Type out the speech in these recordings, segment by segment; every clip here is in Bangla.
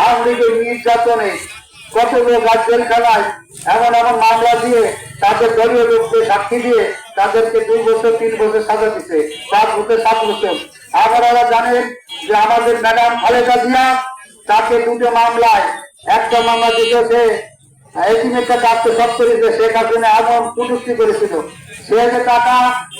আওয়ামী লীগের নির্যাতনে কত লোক আজ জেলখানায় এমন এমন মামলা দিয়ে তাদের দলীয় লোককে সাক্ষী দিয়ে তাদেরকে 2 বছর 3 বছর সাজা দিচ্ছে, 5 বছর 7 বছর। আপনারা জানেন যে আমাদের ম্যাডাম খালেদা জিয়া তাকে 2টো মামলায়, একটা মামলা দিতেছে এটিমের টাকা আত্মসাৎ করেছে, শেখ হাসিনা এমন কটূক্তি করেছিল, সে যে টাকা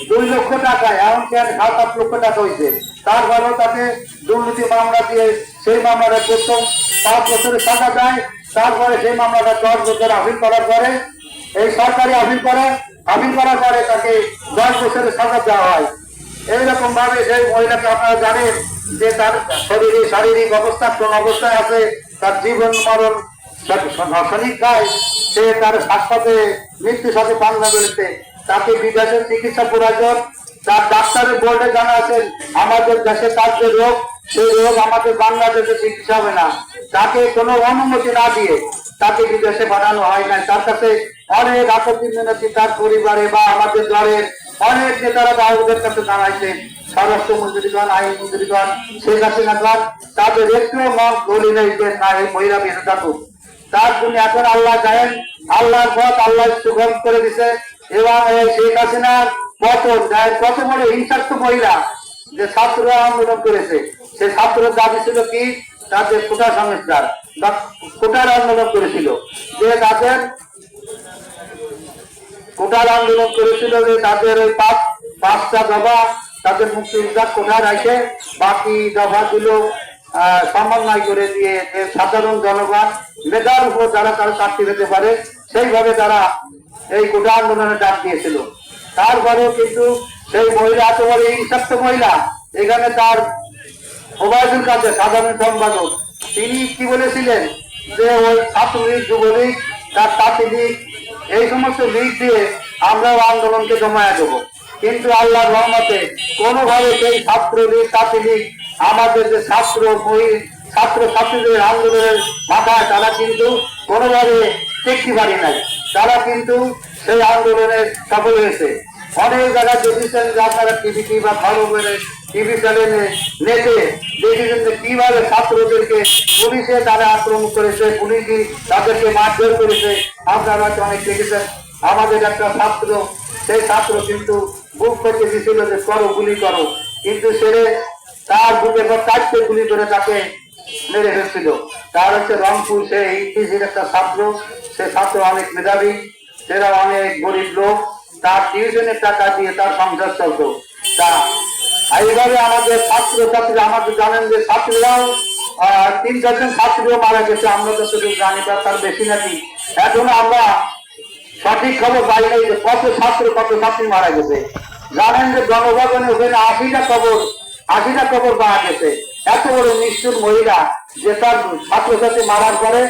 2 লক্ষ টাকা এমনকি 7-8 লক্ষ টাকা হয়েছে, তারপরেও তাকে দুর্নীতি মামলা দিয়ে সেই মামলাটা প্রথম 5 বছরের সাজা দেয়। তারপরে সেই মামলাটা 10 বছর আপিল করার পরে এই সরকারি আপিল করার পরে তাকে 10 বছরের সাজা দেওয়া হয়। এইরকম ভাবে সেই মহিলাকে আপনারা জানেন যে তার শরীরে শারীরিক অবস্থা কোন অবস্থায় আছে, তার জীবন মরণ রাসায়নিক খায়, সে তার স্বাস্থ্যতে মৃত্যুর সাথে পাল্লা বেড়েছে, তাকে বিদেশের চিকিৎসা প্রয়োজন। তার ডাক্তারের বোর্ডে জানা আছেন আমাদের দেশে তার যে রোগ, সেই রোগ আমাদের বাংলাদেশে চিকিৎসা হবে না, তাকে কোনো অনুমতি না দিয়ে তাকে বিদেশে পাঠানো হয় না। তার কাছে অনেক আপত্তি মিনতি তার পরিবারে বা আমাদের দলের অনেক নেতারা তাদের কাছে জানাইছেন, স্বরাষ্ট্রমন্ত্রীগণ, আইনমন্ত্রীগণ, শেখ হাসিনাগণ, তাদের একটু মন গলি নেই যে না এই মহিলা বেঁচে থাকুক। তার জন্য এখন আল্লাহ জানেন, আল্লাহর পথ আল্লাহ সুগম করে দিছে। এবং এই শেখ হাসিনার পতন কত বড় হিংসাত্ম মহিলা যে ছাত্ররা আন্দোলন করেছে, সে ছাত্রের দাবি ছিল কি তাদের কোটা সংস্কার বা কোটার আন্দোলন করেছিল, যে তাদের কোটার আন্দোলন করেছিল যে তাদের ওই 5টা দফা তাদের মুক্তিযোদ্ধা কোটা রাখে, বাকি দফাগুলো সমন্বয় করে দিয়ে সাধারণ জনগণ মেধার উপর যারা তারা চাকরি পেতে পারে সেইভাবে তারা এই কোটা আন্দোলনে ডাক দিয়েছিল। তারপরেও কিন্তু সেই মহিলা এত বড় হিংসাত্ম মহিলা, এখানে তার ওবায়দুল কাদের সাধারণ সম্পাদক তিনি কি বলেছিলেন যে ওই ছাত্রলীগ, যুবলীগ, তার তাঁতি লীগ, এই সমস্ত লীগ দিয়ে আমরাও আন্দোলনকে জমায়া দেবো। কিন্তু আল্লাহর রহমতে কোনোভাবে সেই ছাত্রলীগ, তাঁতি লীগ আমাদের যে ছাত্রছাত্রীদের আন্দোলনের মাথায় তারা কিন্তু কোনোভাবে টেকতে পারি নাই, তারা কিন্তু সেই আন্দোলনে সফল হয়েছে। অনেক জায়গায় দেখেছেন যে আপনারা টিভি বা খবরে টিভি চ্যানেলে নেটে দেখেছেন যে কিভাবে ছাত্রদেরকে পুলিশে তারা আক্রমণ করেছে, পুলিশই তাদেরকে মারধর করেছে। আপনারা অনেক দেখেছেন আমাদের একটা ছাত্র, সেই ছাত্র কিন্তু বুক করতে দিয়েছিল যে করো গুলি করো, কিন্তু ছেড়ে তার বুকের পর 4টে গুলি করে তাকে মেরে ফেলছিল। তার হচ্ছে রংপুর, সে ইংলিশের একটা ছাত্র, সে ছাত্র অনেক মেধাবী, সেরা অনেক গরিব লোক, তার টিউশনের টাকা দিয়ে তার সংসার চলত। তা এইভাবে আমাদের ছাত্রছাত্রী, আমাদের জানেন যে ছাত্রীরাও 3-4 জন ছাত্রীও মারা গেছে, আমরা যতটুকু জানি তার বেশি নাকি। এখন আমরা সঠিক খবর পাই নাই যে কত ছাত্রী মারা গেছে। জানেন যে গণভবনে ওখানে 80টা খবর পাওয়া গেছে। এত বড় নিষ্ঠুর মহিলা যে তার ছাত্রছাত্রী মারার পরে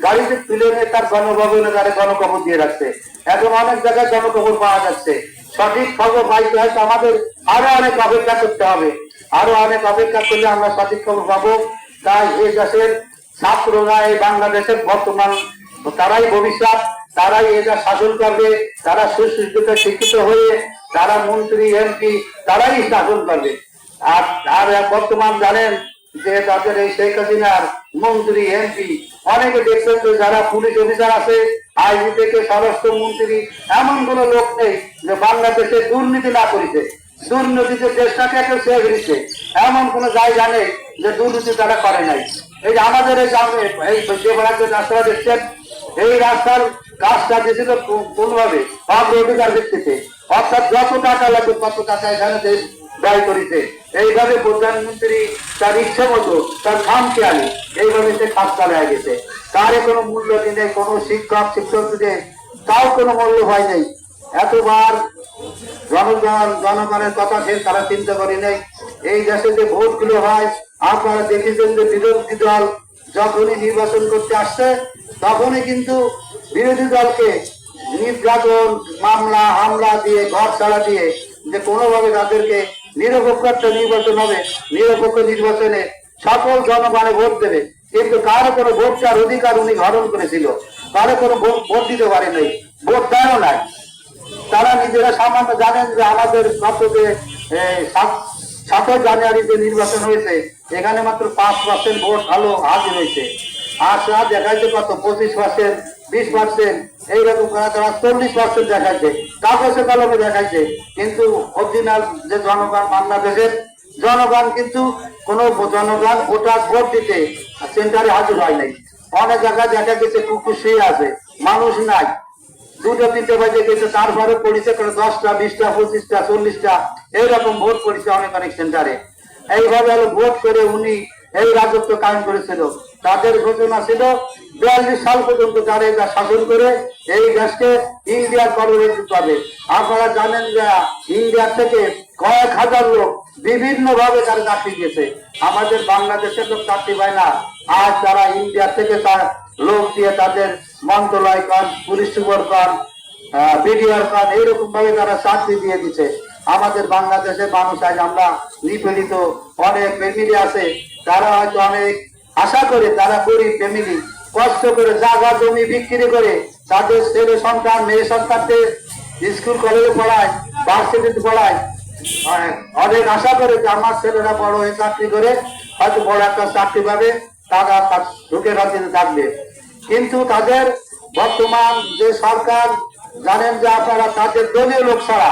গাড়িতে তুলে নিয়ে তার গণভবনে তারা গণকবর দিয়ে রাখছে। এখন অনেক জায়গায় গণকবর পাওয়া যাচ্ছে। সঠিক খবর পাইতে হয়তো আমাদের আরো অনেক অপেক্ষা করতে হবে, আরো অনেক অপেক্ষা করলে আমরা সঠিক খবর পাবো। তাই এই দেশের ছাত্ররা, এই বাংলাদেশের বর্তমান তারাই ভবিষ্যৎ, তারাই এটা শাসন করবে, তারা সুশিক্ষিত শিক্ষিত হয়ে তারা মন্ত্রী এমপি তারাই শাসন করবে। আর বর্তমান জানেন যে তাদের এই শেখ হাসিনার মন্ত্রী এমপি অনেকে দেখছেন যে যারা পুলিশ অফিসার আছে, আইজি থেকে স্বরাষ্ট্রমন্ত্রী, এমন কোন লোক নেই যে বাংলাদেশে দুর্নীতি না করেছে, দুর্নীতিতে দেশটাকে কেউ ছেড়ে ফেলেছে, এমন কোন জায়গা নেই যে দুর্নীতি তারা করে নাই। এই যে আমাদের এই গ্রামে এই যে রাস্তাটা দেখছেন, এই রাস্তার কাজটা দিয়েছিল কোনভাবে অগ্রাধিকার ভিত্তিতে, অর্থাৎ যত টাকা লাগবে তত টাকা এখানে ব্যয় করিতে। এইভাবে প্রধানমন্ত্রী তার ইচ্ছে মতো তার খামখেয়ালি এইভাবে সে কাজ চালিয়ে গেছে। তার কোনো মূল্য নেই, কোনো শিক্ষকদের তাও কোনো মূল্য হয় নাই। এতবার জনগণের কথা সে তারা চিন্তা করে নেই। এই দেশে যে ভোটগুলো হয় আপনারা দেখেছেন যে বিরোধী দল যখনই নির্বাচন করতে আসছে তখনই কিন্তু বিরোধী দলকে নির্যাতন, মামলা হামলা দিয়ে, ঘর ছাড়া দিয়ে যে কোনোভাবে তাদেরকে নিরপেক্ষ একটা নির্বাচন হবে, নিরপেক্ষ নির্বাচনে সকল জনগণে ভোট দেবে, কিন্তু কারো কোনো ভোট চার অধিকার উনি হরণ করেছিল, কারো কোনো ভোট দিতে পারে নাই, ভোট দেয়ও নাই। তারা নিজেরা সামান্য জানেন যে আমাদের গত যে 7 জানুয়ারি যে নির্বাচন হয়েছে এখানে মাত্র 5% ভোট ভালো হাজির হয়েছে। আশা দেখাইছে কত 25%, 20%, এইরকম করে তারা 40% দেখাইছে, কাগজে কলমে দেখাইছে। কিন্তু অরিজিনাল যে জনগণ, বাংলাদেশের জনগণ কিন্তু কোন জনগণ ভোট দিতে সেন্টারে হাজির হয় নাই। অনেক জায়গায় দেখা গেছে কুকুর শুয়ে আছে, মানুষ নাই। 2টা 3টে বাজে গেছে, তারপরে পড়েছে 10টা 20টা 25টা 40টা এইরকম ভোট পড়েছে অনেক অনেক সেন্টারে। এইভাবে ভোট করে উনি এই রাজত্ব কায়েম করেছিল। তাদের ঘোষণা ছিল 42 সাল পর্যন্ত যারা এটা শাসন করে এই দেশকে ইন্ডিয়ার কবলে দিতে হবে। আপনারা জানেন যে ইন্ডিয়ার থেকে কয়েক হাজার লোক বিভিন্ন ভাবে তারা চাকরি গেছে। আমাদের বাংলাদেশের লোক চাকরি পায় না, আজ তারা ইন্ডিয়ার থেকে তার লোক দিয়ে তাদের মন্ত্রণালয় কন, পুলিশ সুপার কন, বিডিআর কন, এইরকম ভাবে তারা চাকরি দিয়ে দিচ্ছে। আমাদের বাংলাদেশের মানুষ আজ আমরা নিপীড়িত, অনেক ফ্যামিলি আছে তারা হয়তো অনেক আশা করে, তারা গরিব ফ্যামিলি, কষ্ট করে জায়গা জমি বিক্রি করে তাদের ছেলে সন্তান মেয়ে সন্তানদের স্কুল কলেজে পড়ায়, ভার্সিটিতে পড়ায়। অনেক আশা করে যে আমার ছেলেরা বড় হয়ে চাকরি করে হয়তো বড় একটা চাকরি পাবে, তারা সুখের শান্তিতে থাকবে। কিন্তু তাদের বর্তমান যে সরকার, জানেন যে আপনারা, তাদের দলীয় লোক ছাড়া,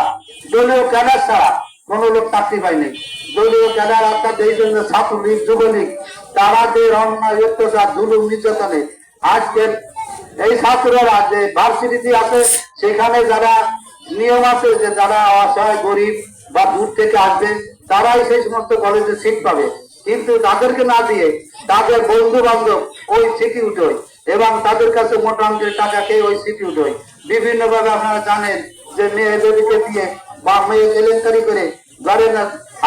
দলীয় ক্যাডার ছাড়া কোন লোক চাকরি পায়নি। দলীয় ক্যাডার অর্থাৎ এই জন্য ছাত্রলীগ, যুবলীগ, তারা যে অন্যায় অত্যাচার জুলুম নির্যাতনে আজকের এই ছাত্ররা যে ভার্সিটি আছে সেখানে যারা নিয়ম আছে যে যারা অসহায় গরিব বা দূর থেকে আসবে তারাই সেই সমস্ত কলেজে সিট পাবে, কিন্তু তাদেরকে না দিয়ে তাদের বন্ধু বান্ধব ওই সিটি উঠোয় এবং তাদের কাছে মোটা অঙ্কের টাকা খেয়ে ওই সিটি উঠোয়। বিভিন্ন ভাবে আপনারা জানেন যে মেয়েদেরকে দিয়ে বা মেয়ে কেলেঙ্কারি করে, ধরেন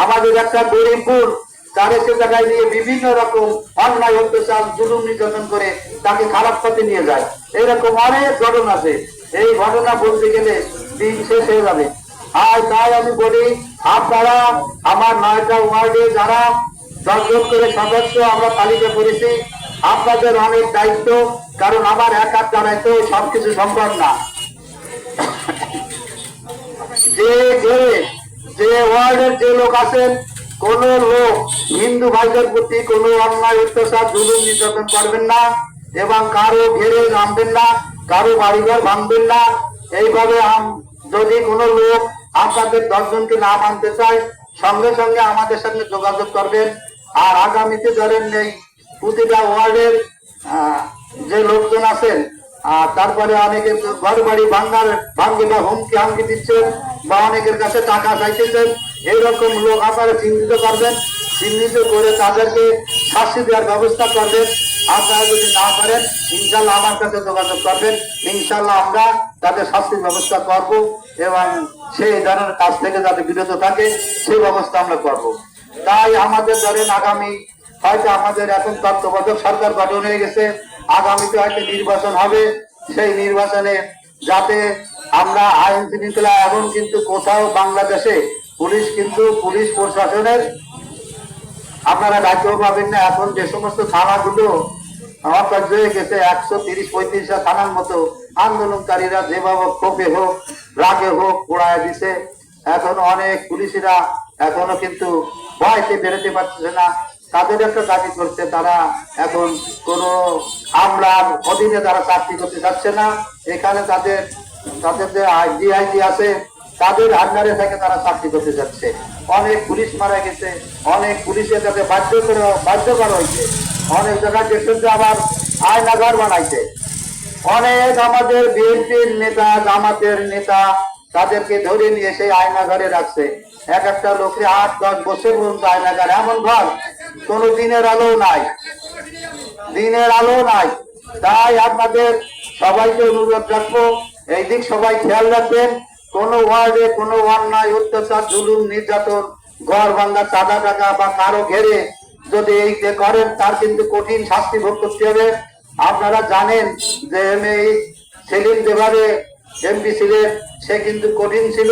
আমাদের একটা গরিবপুর তারে সে জায়গায় নিয়ে বিভিন্ন রকম অন্যায় অত্যাচার জুলুম নির্যাতন করে তাকে খারাপ পথে নিয়ে যায়। এইরকম অনেক ঘটনা আছে, এই ঘটনা বলতে গেলে দিন শেষ হয়ে যাবে। আর তাই আমি বলি, আপনারা আমার 9টা ওয়ার্ডে যারা 10 জন করে সদস্য আমরা তালিকা করেছি, আপনাদের অনেক দায়িত্ব, কারণ আমার একার দ্বারাই তো সবকিছু সম্ভব না। যে ওয়ার্ডের যে লোক আছেন, কোন লোক হিন্দু ভাইদের প্রতি কোনো অন্যায় অত্যাচার জুলুম নির্যাতন করবেন না এবং কারো ঘেরে নামবেন না, কারো বাড়িঘর ভাঙবেন না। এইভাবে যদি কোনো লোক আপনাদের 10 জনকে না মানতে চায়, সঙ্গে সঙ্গে আমাদের সঙ্গে যোগাযোগ করবেন। আর আগামীতে ধরেন এই প্রতিটা ওয়ার্ডের যে লোকজন আছেন, তারপরে অনেকে ঘর বাড়ি ভাঙ্গে বা হুমকি হামকি দিচ্ছেন বা অনেকের কাছে টাকা চাইতেছেন, এইরকম লোক আপনারা চিহ্নিত করবেন, চিহ্নিত করে তাদেরকে শাস্তি দেওয়ার ব্যবস্থা করবেন। আপনারা যদি না পারেন ইনশাল্লাহ আমার কাছে যোগাযোগ করবেন, ইনশাল্লাহ আমরা তাদের শাস্তির ব্যবস্থা করব এবং সেই ধরনের কাজ থেকে যাতে বিরত থাকে সেই ব্যবস্থা আমরা করব। তাই আমাদের ধরেন আগামী হয়তো আমাদের এখন তত্ত্বাবধায়ক সরকার গঠন হয়ে গেছে, আগামীতে হয়তো নির্বাচন হবে। সেই নির্বাচনে যাতে আমরা আইন শৃঙ্খলা, এখন কিন্তু কোথাও বাংলাদেশে পুলিশ প্রশাসনের আপনারা দায়িত্ব পাবেন না। এখন যে সমস্ত থানাগুলো অর্থাৎ হয়ে গেছে 130-35টা থানার মতো, আন্দোলনকারীরা যেভাবে ক্ষোভে হোক রাগে হোক পোড়ায় দিছে। এখন অনেক পুলিশেরা এখনো কিন্তু ভয়তে বেরোতে পারছে না, তাদের একটা দাবি করছে, তারা এখন কোন আমলার অধীনে তারা চাকরি করতে চাচ্ছে না। এখানে তাদের যে ডিআইজি আছে তাদের আন্ডারে থেকে তারা চাকরি করতে যাচ্ছে। অনেক পুলিশ মারা গেছে, অনেক পুলিশের কাছে বাধ্য করা হয়েছে, অনেক জায়গায় দেখছেন যে আবার আয়নাঘর বানাইছে। অনেক আমাদের বিএনপির নেতা, জামাতের নেতা, তাদেরকে ধরে নিয়ে সেই আয়নাঘরে রাখছে। এক একটা লোককে 8-10 বছর পর্যন্ত আয়নাঘর, এমন ঘর কোন দিনের আলো নাই, দিনের আলো নাই। তাই আপনাদের সবাইকে অনুরোধ রাখবো, এই দিক সবাই খেয়াল রাখবেন। কোন ওয়ার্ডে কোনো অন্যায় অত্যাচার জুলুম নির্যাতন, ঘর ভাঙ্গা, চাঁদা টাকা বা কারো ঘেরে যদি এই করেন তার কিন্তু কঠিন শাস্তি ভোগ করতে হবে। আপনারা জানেন যে সেলিম যেভাবে এমপি ছিলেন, সে কিন্তু কঠিন ছিল,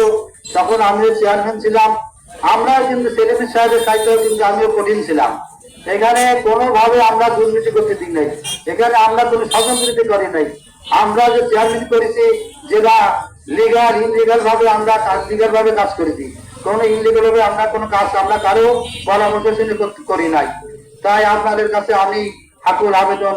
তখন আমিও চেয়ারম্যান ছিলাম। আমরা কিন্তু সেলিম সাহেবের সাহিত্যেও কিন্তু আমিও কঠিন ছিলাম। এখানে কোনোভাবে আমরা দুর্নীতি করতে দিই নাই, এখানে আমরা কোনো স্বজনপ্রীতি করি নাই। আমরা যে চেয়ারম্যান করেছি যেটা লিগাল ইনলিগাল ভাবে আমরা লিগাল ভাবে কাজ করেছি, কোনো ইনলিগাল ভাবে আমরা কোনো কাজ আমরা কারো পরামর্শ করি নাই। তাই আপনাদের কাছে আমি আকুল আবেদন